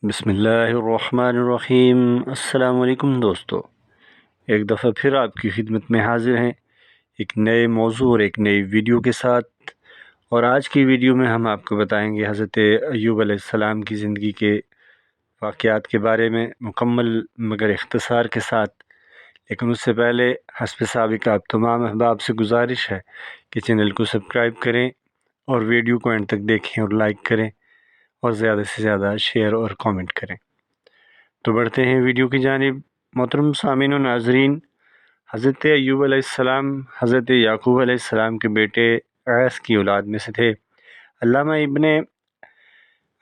بسم اللہ الرحمن الرحیم۔ السلام علیکم دوستو، ایک دفعہ پھر آپ کی خدمت میں حاضر ہیں ایک نئے موضوع اور ایک نئی ویڈیو کے ساتھ۔ اور آج کی ویڈیو میں ہم آپ کو بتائیں گے حضرت ایوب علیہ السلام کی زندگی کے واقعات کے بارے میں مکمل مگر اختصار کے ساتھ۔ لیکن اس سے پہلے حسب سابق آپ تمام احباب سے گزارش ہے کہ چینل کو سبسکرائب کریں اور ویڈیو کو اینڈ تک دیکھیں اور لائک کریں اور زیادہ سے زیادہ شیئر اور کامنٹ کریں۔ تو بڑھتے ہیں ویڈیو کی جانب۔ محترم سامعین و ناظرین، حضرت ایوب علیہ السلام حضرت یعقوب علیہ السلام کے بیٹے عیس کی اولاد میں سے تھے۔ علامہ ابن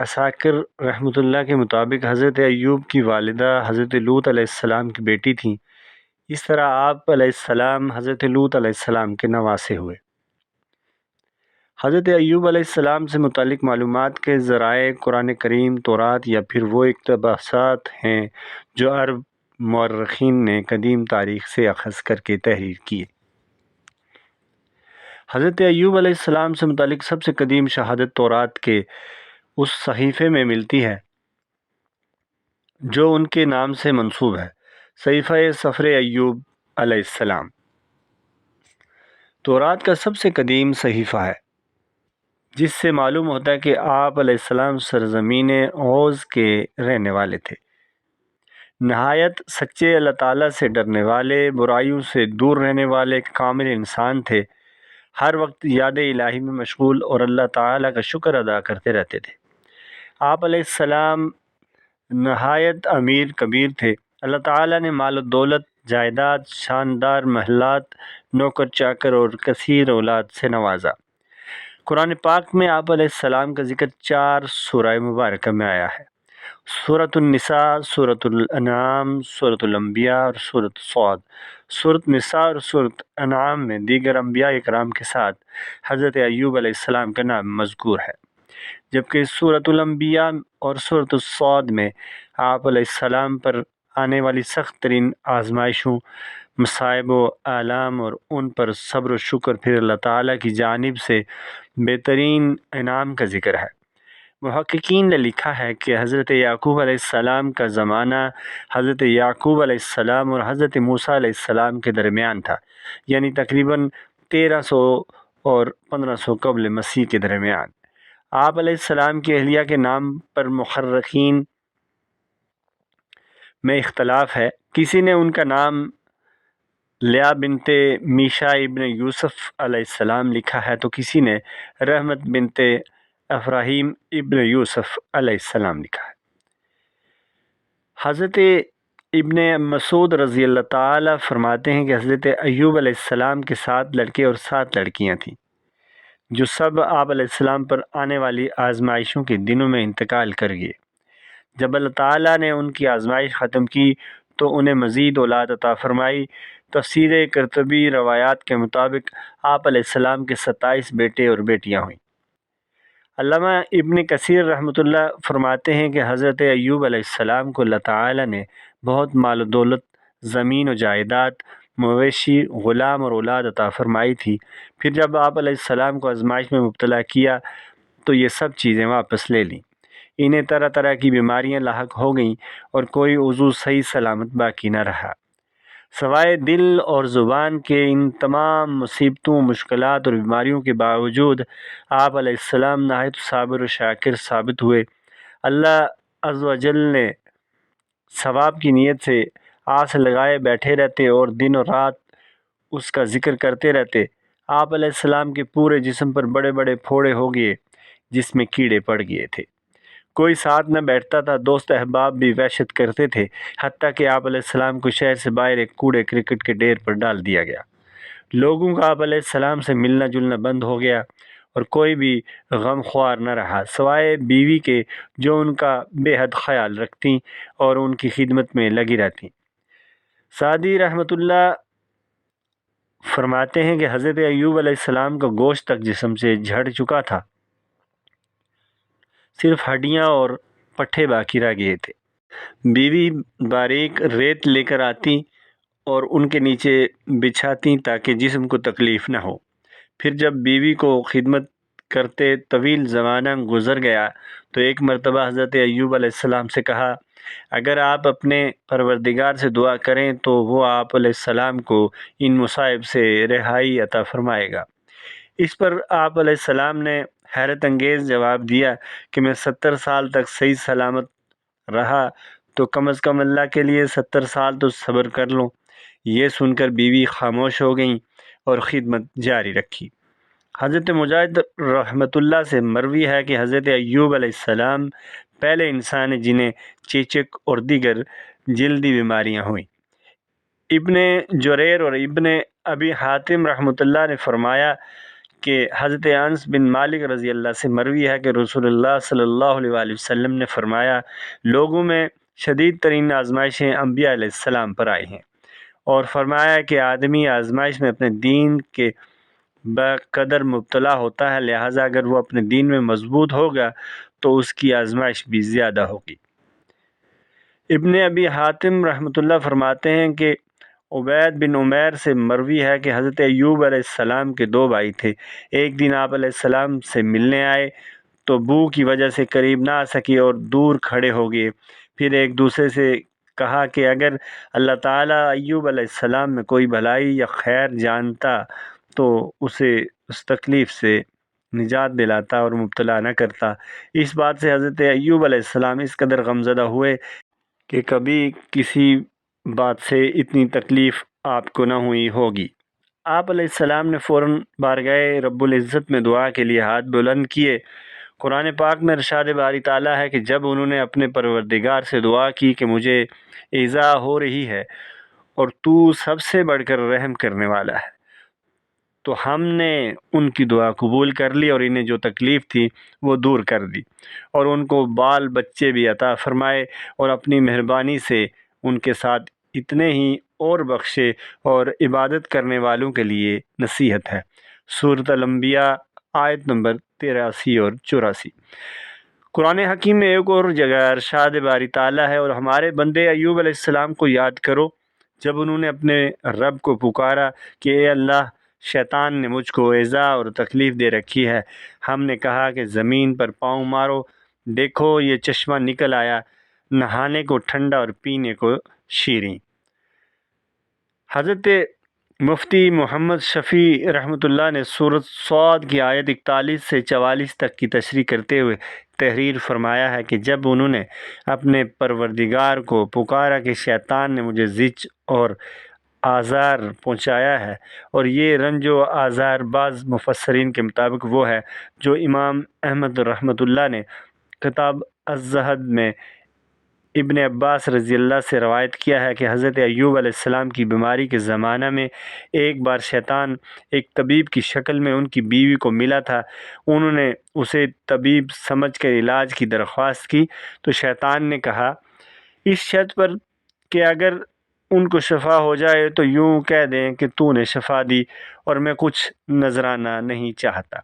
عساکر رحمۃ اللہ کے مطابق حضرت ایوب کی والدہ حضرت لوط علیہ السلام کی بیٹی تھیں۔ اس طرح آپ علیہ السلام حضرت لوط علیہ السلام کے نواسے ہوئے۔ حضرت ایوب علیہ السلام سے متعلق معلومات کے ذرائع قرآن کریم، تورات یا پھر وہ اقتباسات ہیں جو عرب مورخین نے قدیم تاریخ سے اخذ کر کے تحریر کیے۔ حضرت ایوب علیہ السلام سے متعلق سب سے قدیم شہادت تورات کے اس صحیفے میں ملتی ہے جو ان کے نام سے منسوب ہے، صحیفہ سفر ایوب علیہ السلام۔ تورات کا سب سے قدیم صحیفہ ہے، جس سے معلوم ہوتا ہے کہ آپ علیہ السلام سرزمین عوض کے رہنے والے تھے، نہایت سچے، اللہ تعالیٰ سے ڈرنے والے، برائیوں سے دور رہنے والے کامل انسان تھے، ہر وقت یاد الہی میں مشغول اور اللہ تعالیٰ کا شکر ادا کرتے رہتے تھے۔ آپ علیہ السلام نہایت امیر کبیر تھے۔ اللہ تعالیٰ نے مال و دولت، جائیداد، شاندار محلات، نوکر چاکر اور کثیر اولاد سے نوازا۔ قرآن پاک میں آپ علیہ السلام کا ذکر 4 سورہ مبارکہ میں آیا ہے: سورۃ النساء، سورۃ الانعام، سورۃ الانبیاء اور سورۃ صاد۔ سورۃ نساء اور سورۃ انعام میں دیگر انبیاء اکرام کے ساتھ حضرت ایوب علیہ السلام کا نام مذکور ہے، جبکہ سورۃ الانبیاء اور سورۃ الصاد میں آپ علیہ السلام پر آنے والی سخت ترین آزمائشوں، مصائب و آلام اور ان پر صبر و شکر، پھر اللہ تعالیٰ کی جانب سے بہترین انعام کا ذکر ہے۔ محققین نے لکھا ہے کہ حضرت یعقوب علیہ السلام کا زمانہ حضرت یعقوب علیہ السلام اور حضرت موسیٰ علیہ السلام کے درمیان تھا، یعنی تقریباً 1300 اور 1500 قبل مسیح کے درمیان۔ آپ علیہ السلام کی اہلیہ کے نام پر مورخین میں اختلاف ہے۔ کسی نے ان کا نام لیا بنت میشا ابن یوسف علیہ السلام لکھا ہے تو کسی نے رحمت بنت افراہیم ابن یوسف علیہ السلام لکھا ہے۔ حضرت ابن مسعود رضی اللہ تعالیٰ فرماتے ہیں کہ حضرت ایوب علیہ السلام کے 7 لڑکے اور 7 لڑکیاں تھیں، جو سب آپ علیہ السلام پر آنے والی آزمائشوں کے دنوں میں انتقال کر گئے۔ جب اللہ تعالیٰ نے ان کی آزمائش ختم کی تو انہیں مزید اولاد عطا فرمائی۔ تفسیر قرطبی روایات کے مطابق آپ علیہ السلام کے 27 بیٹے اور بیٹیاں ہوئیں۔ علامہ ابن کثیر رحمۃ اللہ فرماتے ہیں کہ حضرت ایوب علیہ السلام کو اللہ تعالیٰ نے بہت مال و دولت، زمین و جائیداد، مویشی، غلام اور اولاد عطا فرمائی تھی۔ پھر جب آپ علیہ السلام کو آزمائش میں مبتلا کیا تو یہ سب چیزیں واپس لے لیں۔ انہیں طرح طرح کی بیماریاں لاحق ہو گئیں اور کوئی عضو صحیح سلامت باقی نہ رہا۔ سوائے دل اور زبان کے ان تمام مصیبتوں، مشکلات اور بیماریوں کے باوجود آپ علیہ السلام نہایت صابر و شاکر ثابت ہوئے۔ اللہ عز و جل نے ثواب کی نیت سے آس لگائے بیٹھے رہتے اور دن اور رات اس کا ذکر کرتے رہتے۔ آپ علیہ السلام کے پورے جسم پر بڑے بڑے پھوڑے ہو گئے جس میں کیڑے پڑ گئے تھے۔ کوئی ساتھ نہ بیٹھتا تھا، دوست احباب بھی وحشت کرتے تھے، حتیٰ کہ آپ علیہ السلام کو شہر سے باہر ایک کوڑے کرکٹ کے ڈھیر پر ڈال دیا گیا۔ لوگوں کا آپ علیہ السلام سے ملنا جلنا بند ہو گیا اور کوئی بھی غم خوار نہ رہا سوائے بیوی کے، جو ان کا بے حد خیال رکھتیں اور ان کی خدمت میں لگی رہتیں۔ سعدی رحمۃ اللہ فرماتے ہیں کہ حضرت ایوب علیہ السلام کا گوشت تک جسم سے جھڑ چکا تھا، صرف ہڈیاں اور پٹھے باقی رہ گئے تھے۔ بیوی باریک ریت لے کر آتی اور ان کے نیچے بچھاتی تاکہ جسم کو تکلیف نہ ہو۔ پھر جب بیوی کو خدمت کرتے طویل زمانہ گزر گیا تو ایک مرتبہ حضرت ایوب علیہ السلام سے کہا، اگر آپ اپنے پروردگار سے دعا کریں تو وہ آپ علیہ السلام کو ان مصائب سے رہائی عطا فرمائے گا۔ اس پر آپ علیہ السلام نے حیرت انگیز جواب دیا کہ میں 70 سال تک صحیح سلامت رہا تو کم از کم اللہ کے لیے 70 سال تو صبر کر لوں۔ یہ سن کر بیوی خاموش ہو گئیں اور خدمت جاری رکھی۔ حضرت مجاہد رحمۃ اللہ سے مروی ہے کہ حضرت ایوب علیہ السلام پہلے انسان ہیں جنہیں چیچک اور دیگر جلدی بیماریاں ہوئیں۔ ابن جریر اور ابن ابی حاتم رحمۃ اللہ نے فرمایا کہ حضرت انس بن مالک رضی اللہ سے مروی ہے کہ رسول اللہ صلی اللہ علیہ وآلہ وسلم نے فرمایا، لوگوں میں شدید ترین آزمائشیں انبیاء علیہ السلام پر آئی ہیں، اور فرمایا کہ آدمی آزمائش میں اپنے دین کے بقدر مبتلا ہوتا ہے، لہٰذا اگر وہ اپنے دین میں مضبوط ہوگا تو اس کی آزمائش بھی زیادہ ہوگی۔ ابن ابی حاتم رحمۃ اللہ فرماتے ہیں کہ عبید بن عمیر سے مروی ہے کہ حضرت ایوب علیہ السلام کے 2 بھائی تھے۔ ایک دن آپ علیہ السلام سے ملنے آئے تو بو کی وجہ سے قریب نہ آ سکے اور دور کھڑے ہو گئے۔ پھر ایک دوسرے سے کہا کہ اگر اللہ تعالیٰ ایوب علیہ السلام میں کوئی بھلائی یا خیر جانتا تو اسے اس تکلیف سے نجات دلاتا اور مبتلا نہ کرتا۔ اس بات سے حضرت ایوب علیہ السلام اس قدر غمزدہ ہوئے کہ کبھی کسی بات سے اتنی تکلیف آپ کو نہ ہوئی ہوگی۔ آپ علیہ السلام نے فوراً بارگاہ رب العزت میں دعا کے لیے ہاتھ بلند کیے۔ قرآن پاک میں ارشاد باری تعالیٰ ہے کہ جب انہوں نے اپنے پروردگار سے دعا کی کہ مجھے ایذا ہو رہی ہے اور تو سب سے بڑھ کر رحم کرنے والا ہے، تو ہم نے ان کی دعا قبول کر لی اور انہیں جو تکلیف تھی وہ دور کر دی، اور ان کو بال بچے بھی عطا فرمائے، اور اپنی مہربانی سے ان کے ساتھ اتنے ہی اور بخشے، اور عبادت کرنے والوں کے لیے نصیحت ہے۔ سورۃ الانبیاء آیت نمبر 83 اور 84۔ قرآن حکیم میں ایک اور جگہ ارشاد باری تعالیٰ ہے، اور ہمارے بندے ایوب علیہ السلام کو یاد کرو جب انہوں نے اپنے رب کو پکارا کہ اے اللہ، شیطان نے مجھ کو ایذا اور تکلیف دے رکھی ہے۔ ہم نے کہا کہ زمین پر پاؤں مارو، دیکھو یہ چشمہ نکل آیا، نہانے کو ٹھنڈا اور پینے کو شیریں۔ حضرت مفتی محمد شفیع رحمۃ اللہ نے سورۃ صاد کی آیت 41 سے 44 تک کی تشریح کرتے ہوئے تحریر فرمایا ہے کہ جب انہوں نے اپنے پروردگار کو پکارا کہ شیطان نے مجھے زچ اور آزار پہنچایا ہے، اور یہ رنج و آزار بعض مفسرین کے مطابق وہ ہے جو امام احمد رحمۃ اللہ نے کتاب الزہد میں ابن عباس رضی اللہ سے روایت کیا ہے کہ حضرت ایوب علیہ السلام کی بیماری کے زمانہ میں ایک بار شیطان ایک طبیب کی شکل میں ان کی بیوی کو ملا تھا۔ انہوں نے اسے طبیب سمجھ کر علاج کی درخواست کی تو شیطان نے کہا، اس شرط پر کہ اگر ان کو شفا ہو جائے تو یوں کہہ دیں کہ تو نے شفا دی اور میں کچھ نذرانہ نہیں چاہتا۔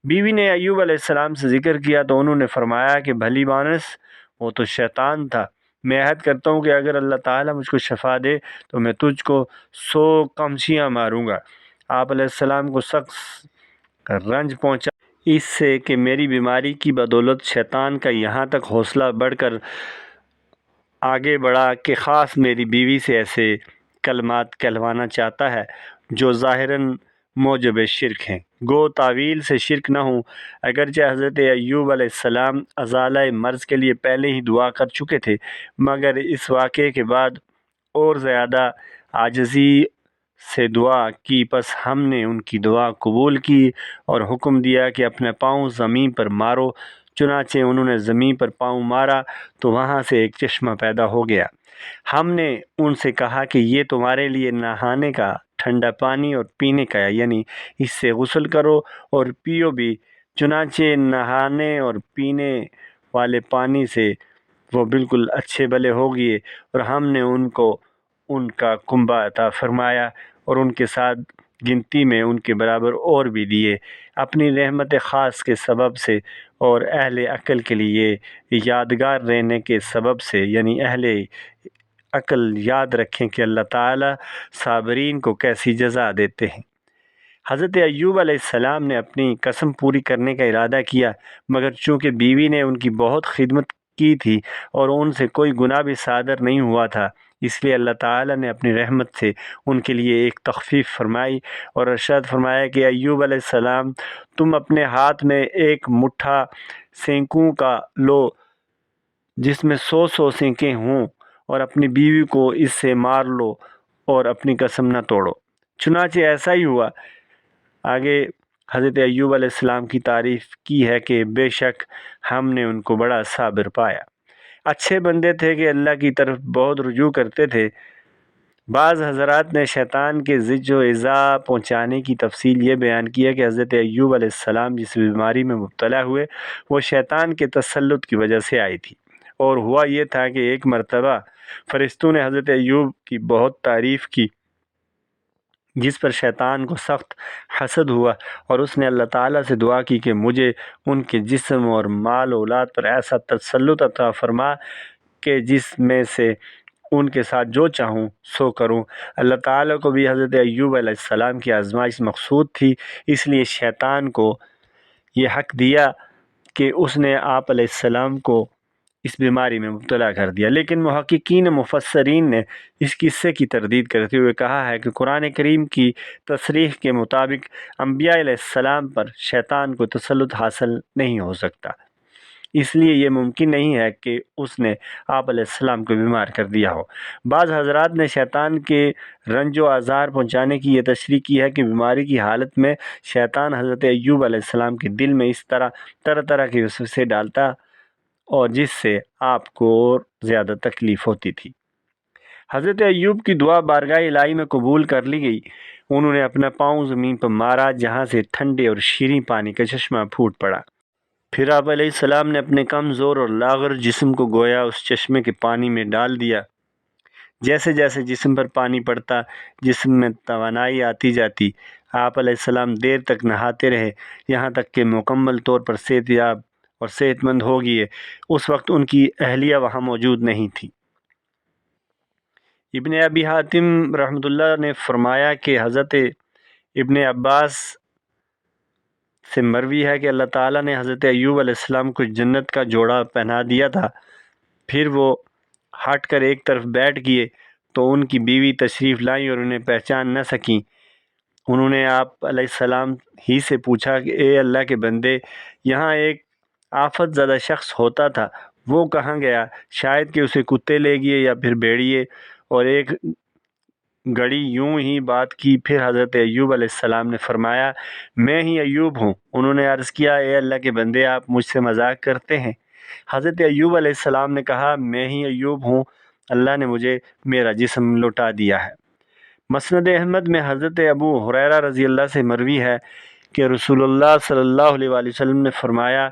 بیوی نے ایوب علیہ السلام سے ذکر کیا تو انہوں نے فرمایا کہ بھلی مانس، وہ تو شیطان تھا، میں عہد کرتا ہوں کہ اگر اللہ تعالیٰ مجھ کو شفا دے تو میں تجھ کو 100 قمچیاں ماروں گا۔ آپ علیہ السلام کو سخت رنج پہنچا اس سے کہ میری بیماری کی بدولت شیطان کا یہاں تک حوصلہ بڑھ کر آگے بڑھا کہ خاص میری بیوی سے ایسے کلمات کہلوانا چاہتا ہے جو ظاہراً موجب شرک ہیں، گو تعویل سے شرک نہ ہوں۔ اگرچہ حضرت ایوب علیہ السلام ازالہ مرض کے لیے پہلے ہی دعا کر چکے تھے، مگر اس واقعے کے بعد اور زیادہ عاجزی سے دعا کی، پس ہم نے ان کی دعا قبول کی اور حکم دیا کہ اپنے پاؤں زمین پر مارو۔ چنانچہ انہوں نے زمین پر پاؤں مارا تو وہاں سے ایک چشمہ پیدا ہو گیا۔ ہم نے ان سے کہا کہ یہ تمہارے لیے نہانے کا ٹھنڈا پانی اور پینے کا ہے، یعنی اس سے غسل کرو اور پیو بھی۔ چنانچہ نہانے اور پینے والے پانی سے وہ بالکل اچھے بھلے ہو گئے، اور ہم نے ان کو ان کا کنبہ عطا فرمایا اور ان کے ساتھ گنتی میں ان کے برابر اور بھی دیے، اپنی رحمت خاص کے سبب سے اور اہل عقل کے لیے یادگار رہنے کے سبب سے، یعنی اہل عقل یاد رکھیں کہ اللہ تعالیٰ صابرین کو کیسی جزا دیتے ہیں۔ حضرت ایوب علیہ السلام نے اپنی قسم پوری کرنے کا ارادہ کیا، مگر چونکہ بیوی نے ان کی بہت خدمت کی تھی اور ان سے کوئی گناہ بھی صادر نہیں ہوا تھا، اس لیے اللہ تعالیٰ نے اپنی رحمت سے ان کے لیے ایک تخفیف فرمائی اور ارشاد فرمایا کہ ایوب علیہ السلام، تم اپنے ہاتھ میں ایک مٹھا سینکوں کا لو جس میں 100 سینکیں ہوں، اور اپنی بیوی کو اس سے مار لو اور اپنی قسم نہ توڑو۔ چنانچہ ایسا ہی ہوا۔ آگے حضرت ایوب علیہ السلام کی تعریف کی ہے کہ بے شک ہم نے ان کو بڑا صابر پایا، اچھے بندے تھے کہ اللہ کی طرف بہت رجوع کرتے تھے۔ بعض حضرات نے شیطان کے زج و ایذا پہنچانے کی تفصیل یہ بیان کی ہے کہ حضرت ایوب علیہ السلام جس بیماری میں مبتلا ہوئے وہ شیطان کے تسلط کی وجہ سے آئی تھی، اور ہوا یہ تھا کہ ایک مرتبہ فرشتوں نے حضرت ایوب کی بہت تعریف کی، جس پر شیطان کو سخت حسد ہوا اور اس نے اللہ تعالیٰ سے دعا کی کہ مجھے ان کے جسم اور مال اولاد پر ایسا تسلط عطا فرما کہ جس میں سے ان کے ساتھ جو چاہوں سو کروں۔ اللہ تعالیٰ کو بھی حضرت ایوب علیہ السلام کی آزمائش مقصود تھی، اس لیے شیطان کو یہ حق دیا کہ اس نے آپ علیہ السلام کو اس بیماری میں مبتلا کر دیا۔ لیکن محققین مفسرین نے اس قصے کی تردید کرتے ہوئے کہا ہے کہ قرآن کریم کی تصریح کے مطابق انبیاء علیہ السلام پر شیطان کو تسلط حاصل نہیں ہو سکتا، اس لیے یہ ممکن نہیں ہے کہ اس نے آپ علیہ السلام کو بیمار کر دیا ہو۔ بعض حضرات نے شیطان کے رنج و آزار پہنچانے کی یہ تشریح کی ہے کہ بیماری کی حالت میں شیطان حضرت ایوب علیہ السلام کے دل میں اس طرح طرح کے وسوسے ڈالتا اور جس سے آپ کو اور زیادہ تکلیف ہوتی تھی۔ حضرت ایوب کی دعا بارگاہ الہی میں قبول کر لی گئی۔ انہوں نے اپنا پاؤں زمین پر مارا جہاں سے ٹھنڈے اور شیریں پانی کا چشمہ پھوٹ پڑا۔ پھر آپ علیہ السلام نے اپنے کمزور اور لاغر جسم کو گویا اس چشمے کے پانی میں ڈال دیا۔ جیسے جیسے جسم پر پانی پڑتا جسم میں توانائی آتی جاتی۔ آپ علیہ السلام دیر تک نہاتے رہے، یہاں تک کہ مکمل طور پر صحت یاب اور صحت مند ہو گئے۔ اس وقت ان کی اہلیہ وہاں موجود نہیں تھی۔ ابن ابی حاتم رحمۃ اللہ نے فرمایا کہ حضرت ابن عباس سے مروی ہے کہ اللہ تعالیٰ نے حضرت ایوب علیہ السلام کو جنت کا جوڑا پہنا دیا تھا، پھر وہ ہٹ کر ایک طرف بیٹھ گئے تو ان کی بیوی تشریف لائیں اور انہیں پہچان نہ سکیں۔ انہوں نے آپ علیہ السلام ہی سے پوچھا کہ اے اللہ کے بندے، یہاں ایک آفت زدہ شخص ہوتا تھا، وہ کہاں گیا؟ شاید کہ اسے کتے لے گئے یا پھر بھیڑیے۔ اور ایک گھڑی یوں ہی بات کی، پھر حضرت ایوب علیہ السلام نے فرمایا میں ہی ایوب ہوں۔ انہوں نے عرض کیا اے اللہ کے بندے، آپ مجھ سے مذاق کرتے ہیں؟ حضرت ایوب علیہ السلام نے کہا میں ہی ایوب ہوں، اللہ نے مجھے میرا جسم لوٹا دیا ہے۔ مسند احمد میں حضرت ابو ہریرہ رضی اللہ سے مروی ہے کہ رسول اللہ صلی اللہ علیہ وآلہ وسلم نے فرمایا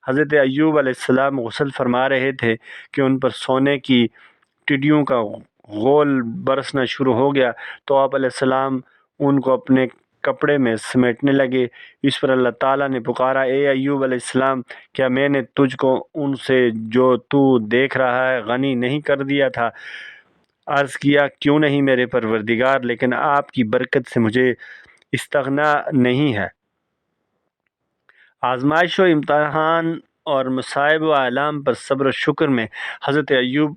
حضرت ایوب علیہ السلام غسل فرما رہے تھے کہ ان پر سونے کی ٹڈیوں کا غول برسنا شروع ہو گیا، تو آپ علیہ السلام ان کو اپنے کپڑے میں سمیٹنے لگے۔ اس پر اللہ تعالیٰ نے پکارا اے ایوب علیہ السلام، کیا میں نے تجھ کو ان سے جو تو دیکھ رہا ہے غنی نہیں کر دیا تھا؟ عرض کیا کیوں نہیں میرے پروردگار، لیکن آپ کی برکت سے مجھے استغنا نہیں ہے۔ آزمائش و امتحان اور مصائب و آلام پر صبر و شکر میں حضرت ایوب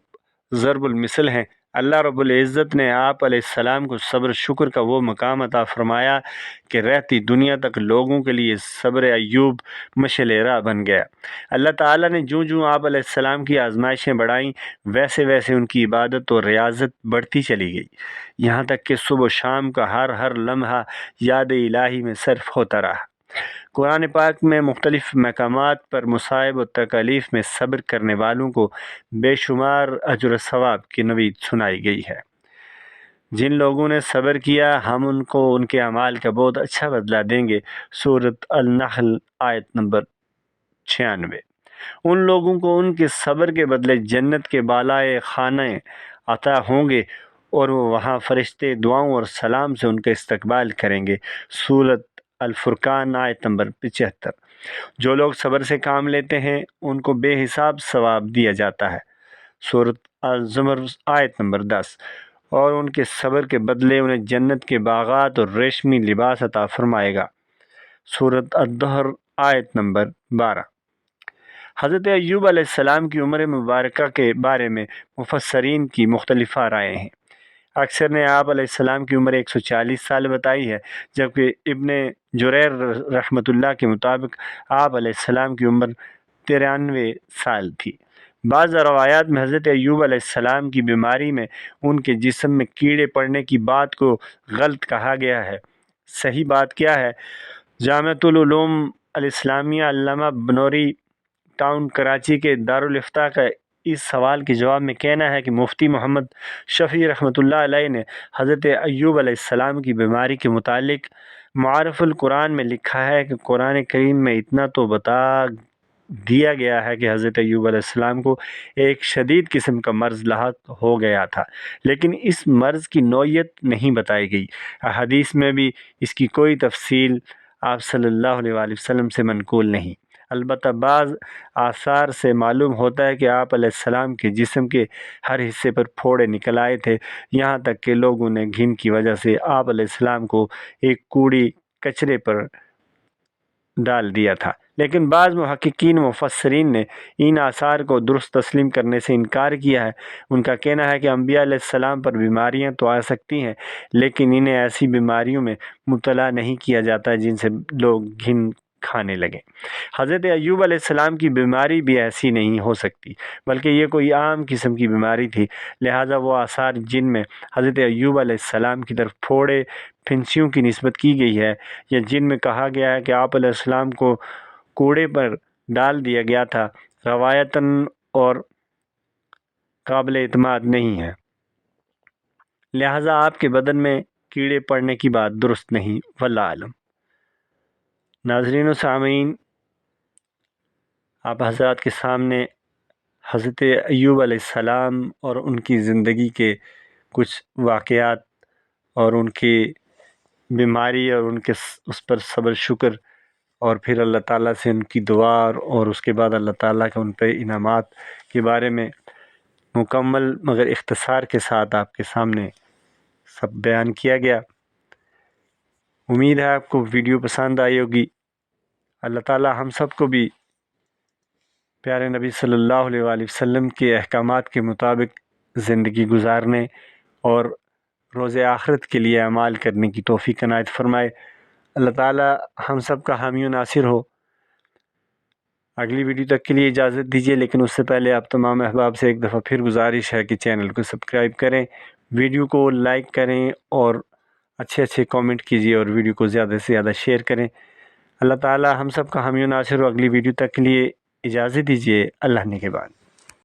ضرب المثل ہیں۔ اللہ رب العزت نے آپ علیہ السلام کو صبر شکر کا وہ مقام عطا فرمایا کہ رہتی دنیا تک لوگوں کے لیے صبر ایوب مشعل راہ بن گیا۔ اللہ تعالیٰ نے جوں جوں آپ علیہ السلام کی آزمائشیں بڑھائیں، ویسے ویسے ان کی عبادت اور ریاضت بڑھتی چلی گئی، یہاں تک کہ صبح و شام کا ہر لمحہ یاد الہی میں صرف ہوتا رہا۔ قرآن پاک میں مختلف مقامات پر مصائب و تکالیف میں صبر کرنے والوں کو بے شمار اجر و ثواب کی نوید سنائی گئی ہے۔ جن لوگوں نے صبر کیا ہم ان کو ان کے اعمال کا بہت اچھا بدلہ دیں گے۔ سورۃ النحل آیت نمبر 96۔ ان لوگوں کو ان کے صبر کے بدلے جنت کے بالائے خانے عطا ہوں گے اور وہ وہاں فرشتے دعاؤں اور سلام سے ان کا استقبال کریں گے۔ سورۃ الفرقان آیت نمبر 75۔ جو لوگ صبر سے کام لیتے ہیں ان کو بے حساب ثواب دیا جاتا ہے۔ سورۃ الزمر آیت نمبر 10۔ اور ان کے صبر کے بدلے انہیں جنت کے باغات اور ریشمی لباس عطا فرمائے گا۔ سورۃ الدہر آیت نمبر 12۔ حضرت ایوب علیہ السلام کی عمر مبارکہ کے بارے میں مفسرین کی مختلف رائے ہیں۔ اکثر نے آپ علیہ السلام کی عمر 140 سال بتائی ہے، جبکہ ابن جریر رحمۃ اللہ کے مطابق آپ علیہ السلام کی عمر 93 سال تھی۔ بعض روایات میں حضرت ایوب علیہ السلام کی بیماری میں ان کے جسم میں کیڑے پڑنے کی بات کو غلط کہا گیا ہے۔ صحیح بات کیا ہے؟ جامعۃ العلوم الاسلامیہ علامہ بنوری ٹاؤن کراچی کے دارالافتاء کا اس سوال کے جواب میں کہنا ہے کہ مفتی محمد شفیع رحمۃ اللہ علیہ نے حضرت ایوب علیہ السلام کی بیماری کے متعلق معارف القرآن میں لکھا ہے کہ قرآن کریم میں اتنا تو بتا دیا گیا ہے کہ حضرت ایوب علیہ السلام کو ایک شدید قسم کا مرض لاحق ہو گیا تھا، لیکن اس مرض کی نوعیت نہیں بتائی گئی۔ حدیث میں بھی اس کی کوئی تفصیل آپ صلی اللہ علیہ وآلہ وسلم سے منقول نہیں۔ البتہ بعض آثار سے معلوم ہوتا ہے کہ آپ علیہ السلام کے جسم کے ہر حصے پر پھوڑے نکل آئے تھے، یہاں تک کہ لوگوں نے گھن کی وجہ سے آپ علیہ السلام کو ایک کوڑی کچرے پر ڈال دیا تھا۔ لیکن بعض محققین و مفسرین نے ان آثار کو درست تسلیم کرنے سے انکار کیا ہے۔ ان کا کہنا ہے کہ انبیاء علیہ السلام پر بیماریاں تو آ سکتی ہیں، لیکن انہیں ایسی بیماریوں میں مبتلا نہیں کیا جاتا جن سے لوگ گھن کھانے لگیں۔ حضرت ایوب علیہ السلام کی بیماری بھی ایسی نہیں ہو سکتی، بلکہ یہ کوئی عام قسم کی بیماری تھی، لہٰذا وہ آثار جن میں حضرت ایوب علیہ السلام کی طرف پھوڑے پھنسیوں کی نسبت کی گئی ہے، یا جن میں کہا گیا ہے کہ آپ علیہ السلام کو کوڑے پر ڈال دیا گیا تھا، روایتاً اور قابل اعتماد نہیں ہے، لہٰذا آپ کے بدن میں کیڑے پڑنے کی بات درست نہیں، واللہ اعلم۔ ناظرین و سامعین، آپ حضرات کے سامنے حضرت ایوب علیہ السلام اور ان کی زندگی کے کچھ واقعات اور ان کی بیماری اور ان کے اس پر صبر شکر، اور پھر اللہ تعالیٰ سے ان کی دعا اور اس کے بعد اللہ تعالیٰ کے ان پہ انعامات کے بارے میں مکمل مگر اختصار کے ساتھ آپ کے سامنے سب بیان کیا گیا۔ امید ہے آپ کو ویڈیو پسند آئی ہوگی۔ اللہ تعالیٰ ہم سب کو بھی پیارے نبی صلی اللہ علیہ وآلہ وسلم کے احکامات کے مطابق زندگی گزارنے اور روز آخرت کے لیے اعمال کرنے کی توفیق عنایت فرمائے۔ اللہ تعالیٰ ہم سب کا حامی و ناصر ہو۔ اگلی ویڈیو تک کے لیے اجازت دیجیے، لیکن اس سے پہلے آپ تمام احباب سے ایک دفعہ پھر گزارش ہے کہ چینل کو سبسکرائب کریں، ویڈیو کو لائک کریں اور اچھے کامنٹ کیجیے اور ویڈیو کو زیادہ سے زیادہ شیئر کریں۔ اللہ تعالیٰ ہم سب کا حامی و ناصر ہو۔ اگلی ویڈیو تک کے لیے اجازت دیجیے۔ اللہ نے کے بعد